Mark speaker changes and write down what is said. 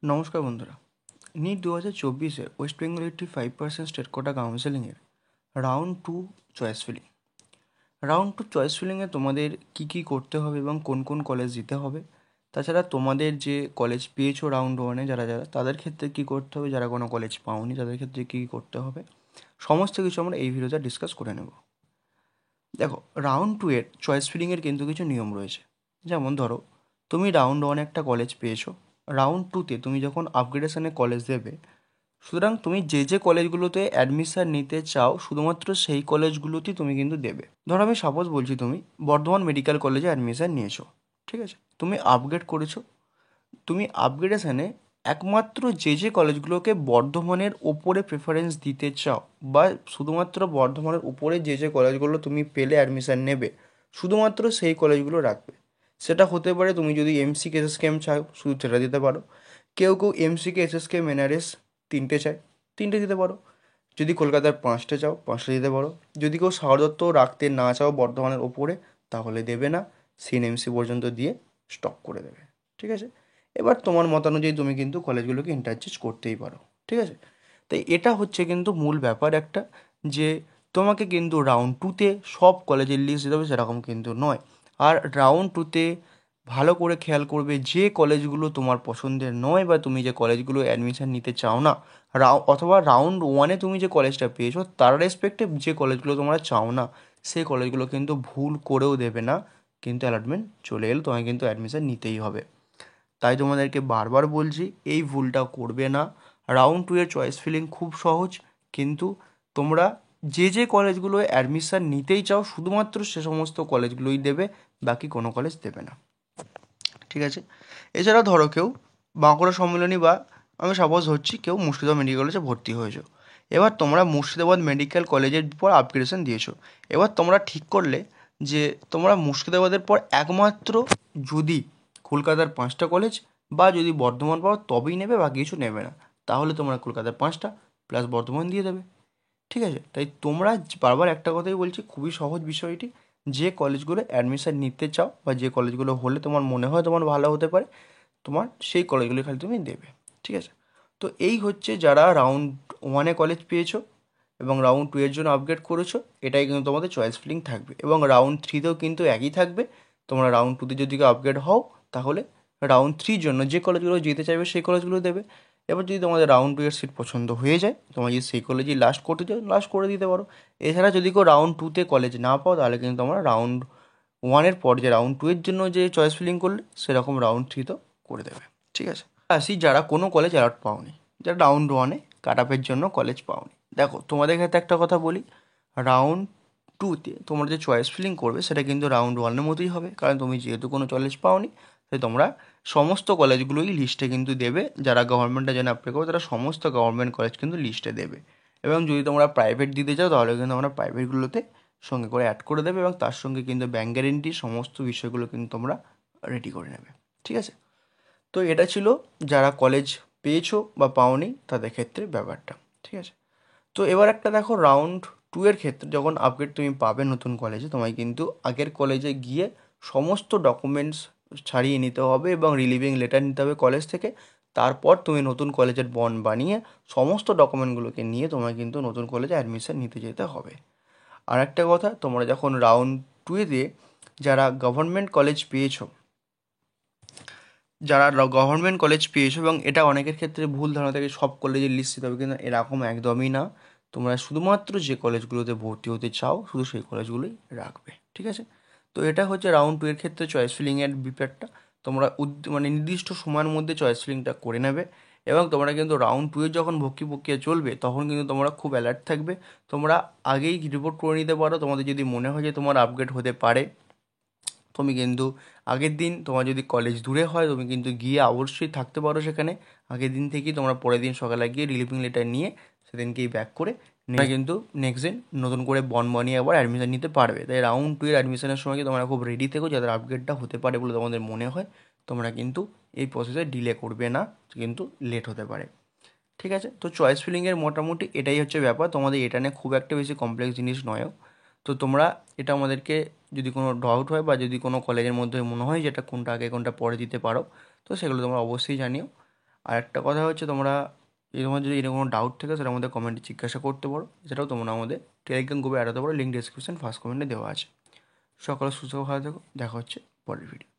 Speaker 1: নমস্কার বন্ধুরা। নিট 2024-এ ওয়েস্ট বেঙ্গল 85% স্টেট কোটা কাউন্সেলিংয়ের round 2 choice filling. Round 2 choice ফিলিংয়ে তোমাদের কী করতে হবে এবং কোন কোন কলেজ দিতে হবে, তাছাড়া তোমাদের যে কলেজ পেয়েছো রাউন্ড 1-এ যারা তাদের ক্ষেত্রে কী করতে হবে, যারা কোনো কলেজ পাওনি তাদের ক্ষেত্রে কী করতে হবে, সমস্ত কিছু আমরা এই ভিডিওতে ডিসকাস করে নেব। দেখো, রাউন্ড 2-এর চয়েস ফিলিংয়ের কিন্তু কিছু নিয়ম রয়েছে। যেমন ধরো, তুমি রাউন্ড 1-এ একটা কলেজ পেয়েছো, রাউন্ড 2-তে তুমি যখন আপগ্রেডেশনে কলেজ দেবে, সুতরাং তুমি যে কলেজগুলোতে অ্যাডমিশান নিতে চাও শুধুমাত্র সেই কলেজগুলোতেই তুমি কিন্তু দেবে। ধরো আমি সাপোজ বলছি, তুমি বর্ধমান মেডিকেল কলেজে অ্যাডমিশান নিয়েছো, ঠিক আছে, তুমি আপগ্রেড করেছো, তুমি আপগ্রেডেশনে একমাত্র যে কলেজগুলোকে বর্ধমানের ওপরে প্রেফারেন্স দিতে চাও, বা শুধুমাত্র বর্ধমানের উপরে যে কলেজগুলো তুমি পেলে অ্যাডমিশান নেবে, শুধুমাত্র সেই কলেজগুলো রাখবে। সেটা হতে পারে তুমি যদি এমসিকে এসএসকেএম চাও শুধু সেটা দিতে পারো, কেউ এমসিকে এসএসকেএম এনআরএস তিনটে চায়, তিনটে দিতে পারো। যদি কলকাতার 5টে চাও 5টে দিতে পারো। যদি কেউ সারদত্ত রাখতে না চাও বর্ধমানের ওপরে, তাহলে দেবে না, সিএনএমসি পর্যন্ত দিয়ে স্টপ করে দেবে, ঠিক আছে। এবার তোমার মতানুযায়ী তুমি কিন্তু কলেজগুলোকে ইন্টারচেঞ্জ করতেই পারো, ঠিক আছে। তাই এটা হচ্ছে কিন্তু মূল ব্যাপার একটা, যে তোমাকে কিন্তু রাউন্ড 2-তে সব কলেজের লিস্ট দিতে হবে সেরকম কিন্তু নয়। আর রাউন্ড 2-তে ভালো করে খেয়াল করবে, যে কলেজগুলো তোমার পছন্দের নয় বা তুমি যে কলেজগুলো অ্যাডমিশন নিতে চাও না, অথবা রাউন্ড 1-এ তুমি যে কলেজটা পেয়েছো তার রেসপেক্টে যে কলেজগুলো তোমরা চাও না, সেই কলেজগুলো কিন্তু ভুল করেও দেবে না। কিন্তু অ্যালটমেন্ট চলে এলে তোমাকে কিন্তু অ্যাডমিশন নিতেই হবে। তাই তোমাদেরকে বারবার বলছি, এই ভুলটা করবে না। রাউন্ড 2-এর চয়েস ফিলিং খুব সহজ, কিন্তু তোমরা যে কলেজগুলোয় অ্যাডমিশান নিতেই চাও শুধুমাত্র সে সমস্ত কলেজগুলোই দেবে, বাকি কোনো কলেজ দেবে না, ঠিক আছে। এছাড়া ধরো কেউ বাঁকুড়া সম্মেলনী, বা আমি সাপোজ হচ্ছি কেউ মুর্শিদাবাদ মেডিকেল কলেজে ভর্তি হয়েছো, এবার তোমরা মুর্শিদাবাদ মেডিকেল কলেজের পর আপগ্রেডেশন দিয়েছো। এবার তোমরা ঠিক করলে যে তোমরা মুর্শিদাবাদের পর একমাত্র যদি কলকাতার 5টা কলেজ বা যদি বর্ধমান পাও তবেই নেবে, বা কিছু নেবে না, তাহলে তোমরা কলকাতার 5টা প্লাস বর্ধমান দিয়ে দেবে, ঠিক আছে। তাই তোমরা বারবার একটা কথাই বলছি, খুবই সহজ বিষয়টি, যে কলেজগুলো অ্যাডমিশান নিতে চাও বা যে কলেজগুলো হলে তোমার মনে হয় তোমার ভালো হতে পারে, তোমার সেই কলেজগুলো খালি তুমি দেবে, ঠিক আছে। তো এই হচ্ছে যারা রাউন্ড 1-এ কলেজ পেয়েছো এবং রাউন্ড 2-এর জন্য আপগ্রেড করেছো, এটাই কিন্তু তোমাদের চয়েস ফিলিং থাকবে, এবং রাউন্ড 3-তেও কিন্তু একই থাকবে। তোমরা রাউন্ড 2-তে যদি আপগ্রেড হও, তাহলে রাউন্ড 3-র জন্য যে কলেজগুলো যেতে চাইবে সেই কলেজগুলো দেবে। এবার যদি তোমাদের রাউন্ড 2-এর সিট পছন্দ হয়ে যায়, তোমরা যদি সেই কলেজেই লাস্ট করতে চাও লাস্ট করে দিতে পারো। এছাড়া যদি কেউ রাউন্ড 2-তে কলেজ না পাও, তাহলে কিন্তু তোমরা রাউন্ড 1-এর পর যে রাউন্ড 2-এর জন্য যে চয়েস ফিলিং করলে সেরকম রাউন্ড 3-তেও করে দেবে, ঠিক আছে। আসি যারা কোনো কলেজ অ্যালট পাওনি, যারা রাউন্ড 1-এ কাট অফের জন্য কলেজ পাওনি। দেখো, তোমাদের ক্ষেত্রে একটা কথা বলি, রাউন্ড 2-তে তোমরা যে চয়েস ফিলিং করবে সেটা কিন্তু রাউন্ড 1-এর মতোই হবে, কারণ তুমি যেহেতু কোনো কলেজ পাওনি, তাই তোমরা সমস্ত কলেজগুলোই লিস্টে কিন্তু দেবে। যারা গভর্নমেন্টের জন্য অ্যাপ্লাই করবে তারা সমস্ত গভর্নমেন্ট কলেজ কিন্তু লিস্টে দেবে। এবং যদি তোমরা প্রাইভেট দিতে চাও, তাহলে কিন্তু আমরা প্রাইভেটগুলোতে সঙ্গে করে অ্যাড করে দেবে, এবং তার সঙ্গে কিন্তু ব্যাঙ্ক গ্যারেন্টি সমস্ত বিষয়গুলো কিন্তু তোমরা রেডি করে নেবে, ঠিক আছে। তো এটা ছিল যারা কলেজ পেয়েছো বা পাওনি তাদের ক্ষেত্রে ব্যাপারটা, ঠিক আছে। তো এবার একটা দেখো, রাউন্ড 2-এর ক্ষেত্রে যখন আপগ্রেড তুমি পাবে নতুন কলেজে, তোমায় কিন্তু আগের কলেজে গিয়ে সমস্ত ডকুমেন্টস ছাড়িয়ে নিতে হবে এবং রিলিভিং লেটার নিতে হবে কলেজ থেকে। তারপর তুমি নতুন কলেজের বন্ড বানিয়ে সমস্ত ডকুমেন্টগুলোকে নিয়ে তোমায় কিন্তু নতুন কলেজে অ্যাডমিশন নিতে যেতে হবে। আর একটা কথা, তোমরা যখন রাউন্ড 2-এতে যারা গভর্নমেন্ট কলেজ পেয়েছো, যারা গভর্নমেন্ট কলেজ পেয়েছো, এবং এটা অনেকের ক্ষেত্রে ভুল ধারণা থাকে সব কলেজের লিস্ট দিতে হবে, কিন্তু এরকম একদমই না। তোমরা শুধুমাত্র যে কলেজগুলোতে ভর্তি হতে চাও শুধু সেই কলেজগুলোই রাখবে, ঠিক আছে। তো এটা হচ্ছে রাউন্ড 2-এর ক্ষেত্রে চয়েস ফিলিংয়ের ব্যাপারটা। তোমরা মানে নির্দিষ্ট সময়ের মধ্যে চয়েস ফিলিংটা করে নেবে, এবং তোমরা কিন্তু রাউন্ড 2-এর যখন ভর্তি প্রক্রিয়া চলবে তখন কিন্তু তোমরা খুব অ্যালার্ট থাকবে। তোমরা আগেই রিপোর্ট করে নিতে পারো, তোমাদের যদি মনে হয় যে তোমার আপগ্রেড হতে পারে, তুমি কিন্তু আগের দিন, তোমার যদি কলেজ দূরে হয় তুমি কিন্তু গিয়ে অবশ্যই থাকতে পারো সেখানে। আগের দিন থেকেই তোমরা পরের দিন সকালে গিয়ে রিলিভিং লেটার নিয়ে সেদিনকেই ব্যাক করে তোমরা কিন্তু নেক্সট দিন নতুন করে বন্ড বানিয়ে আবার অ্যাডমিশন নিতে পারবে। তাই রাউন্ড 2-এর অ্যাডমিশনের সময় কি তোমরা খুব রেডি থেকো, যাদের আপগ্রেডটা হতে পারে বলে তোমাদের মনে হয়, তোমরা কিন্তু এই প্রসেসে ডিলে করবে না, কিন্তু লেট হতে পারে, ঠিক আছে। তো চয়েস ফিলিংয়ের মোটামুটি এটাই হচ্ছে ব্যাপার, তোমাদের এটা নিয়ে খুব একটা বেশি কমপ্লেক্স জিনিস নয়ও। তো তোমরা এটা আমাদেরকে যদি কোনো ডাউট হয় বা যদি কোনো কলেজের মধ্যে মনে হয় যেটা কোনটা আগে কোনটা পরে দিতে পারো, তো সেগুলো তোমরা অবশ্যই জানিও। আর একটা কথা হচ্ছে, তোমরা তোমার যদি এরকম কোনো ডাউট থাকে সেটা আমাদের কমেন্টে জিজ্ঞাসা করতে পারো। এছাড়াও তোমরা আমাদের টেলিগ্রাম গ্রুপে অ্যাড হতে পারো, লিঙ্ক ডিসক্রিপশন ফার্স্ট কমেন্টে দেওয়া আছে। সকালে সুস্থ ভালো থেকো, দেখা হচ্ছে পরের ভিডিও।